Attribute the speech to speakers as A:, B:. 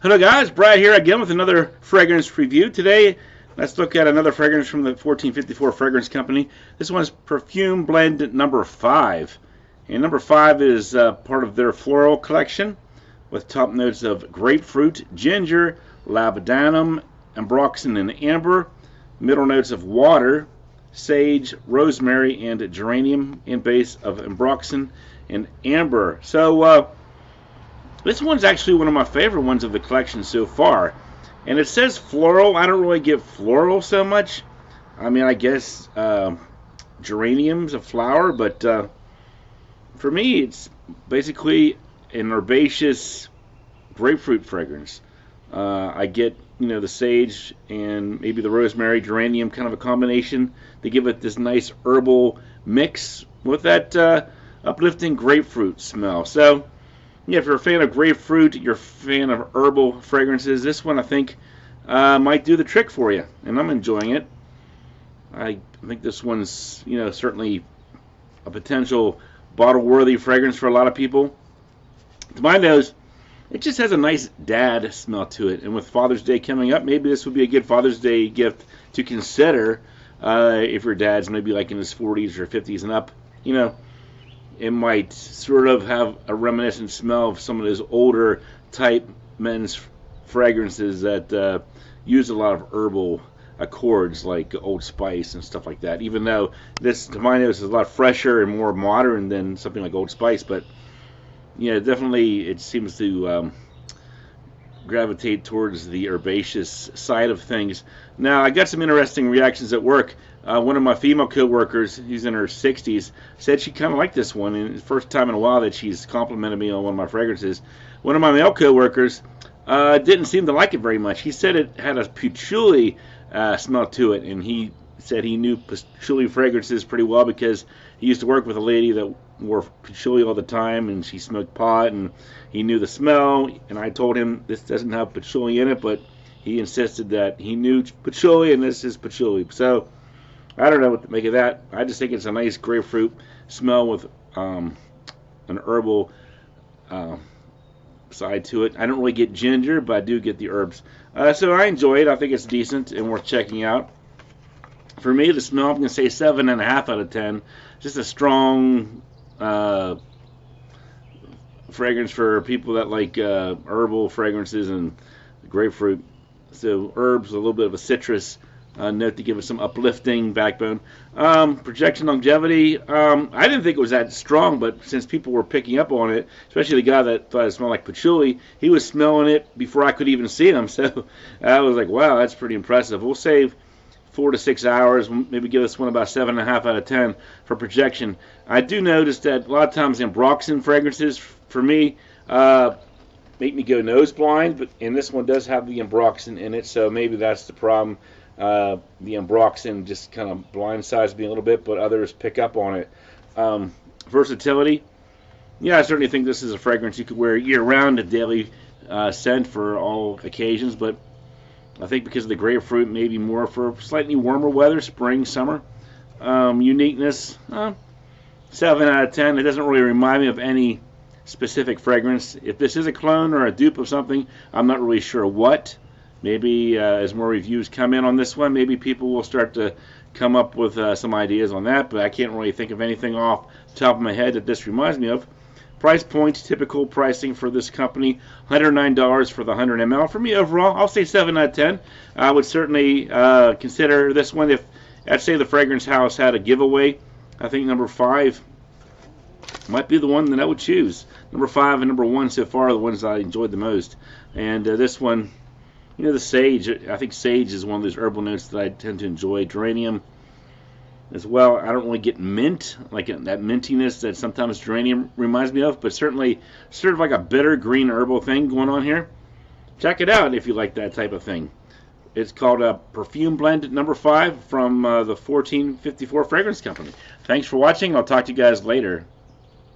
A: Hello guys, Brad here again with another fragrance review. Today, let's look at another fragrance from the 1454 Fragrance Company. This one is Perfume Blend number 5. And number 5 is part of their floral collection with top notes of grapefruit, ginger, labdanum, ambroxan, and amber. Middle notes of water, sage, rosemary, and geranium, and base of ambroxan and amber. So, this one's actually one of my favorite ones of the collection so far. And it says floral. I don't really get floral so much. I mean, I guess geranium's a flower, but for me, it's basically an herbaceous grapefruit fragrance. I get, the sage and maybe the rosemary, geranium, kind of a combination. They give it this nice herbal mix with that uplifting grapefruit smell. So, yeah, if you're a fan of grapefruit, you're a fan of herbal fragrances, this one I think might do the trick for you, and I'm enjoying it. I think this one's, certainly a potential bottle-worthy fragrance for a lot of people. To my nose, it just has a nice dad smell to it, and with Father's Day coming up, maybe this would be a good Father's Day gift to consider if your dad's maybe like in his 40s or 50s and up. It might sort of have a reminiscent smell of some of those older type men's fragrances that use a lot of herbal accords like Old Spice and stuff like that. Even though this, to my nose, is a lot fresher and more modern than something like Old Spice, but definitely it seems to gravitate towards the herbaceous side of things. Now, I got some interesting reactions at work. One of my female co-workers, who's in her 60s, said she kind of liked this one, and it's the first time in a while that she's complimented me on one of my fragrances. One of my male co-workers didn't seem to like it very much. He said it had a patchouli smell to it, and he said he knew patchouli fragrances pretty well because he used to work with a lady that wore patchouli all the time, and she smoked pot, and he knew the smell. And I told him this doesn't have patchouli in it, but he insisted that he knew patchouli, and this is patchouli. So I don't know what to make of that. I just think it's a nice grapefruit smell with an herbal side to it. I don't really get ginger, but I do get the herbs. So I enjoy it. I think it's decent and worth checking out. For me, the smell, I'm going to say 7.5 out of 10. Just a strong fragrance for people that like herbal fragrances and grapefruit. So herbs, a little bit of a citrus note to give it some uplifting backbone. Projection longevity, I didn't think it was that strong, but since people were picking up on it, especially the guy that thought it smelled like patchouli, he was smelling it before I could even see him. So I was like, wow, that's pretty impressive. We'll save 4 to 6 hours, maybe give this one about 7.5 out of 10 for projection. I do notice that a lot of times ambroxan fragrances, for me, make me go nose blind, and this one does have the ambroxan in it, so maybe that's the problem. The ambroxan just kind of blindsides me a little bit, but others pick up on it. Versatility, yeah, I certainly think this is a fragrance you could wear year-round, a daily scent for all occasions, but I think because of the grapefruit, maybe more for slightly warmer weather, spring, summer. Uniqueness, 7 out of 10. It doesn't really remind me of any specific fragrance. If this is a clone or a dupe of something, I'm not really sure what. Maybe as more reviews come in on this one, maybe people will start to come up with some ideas on that, but I can't really think of anything off the top of my head that this reminds me of. Price point, typical pricing for this company, $109 for the 100 ml. For me overall, I'll say 7 out of 10. I would certainly consider this one if, I'd say the Fragrance House had a giveaway. I think number 5 might be the one that I would choose. Number 5 and number 1 so far are the ones I enjoyed the most. And this one, the sage, I think sage is one of those herbal notes that I tend to enjoy. Geranium as well. I don't really get mint, like that mintiness that sometimes geranium reminds me of, but certainly sort of like a bitter green herbal thing going on here. Check it out if you like that type of thing. It's called a Perfume Blend number 5 from the 1454 Fragrance Company. Thanks for watching. I'll talk to you guys later.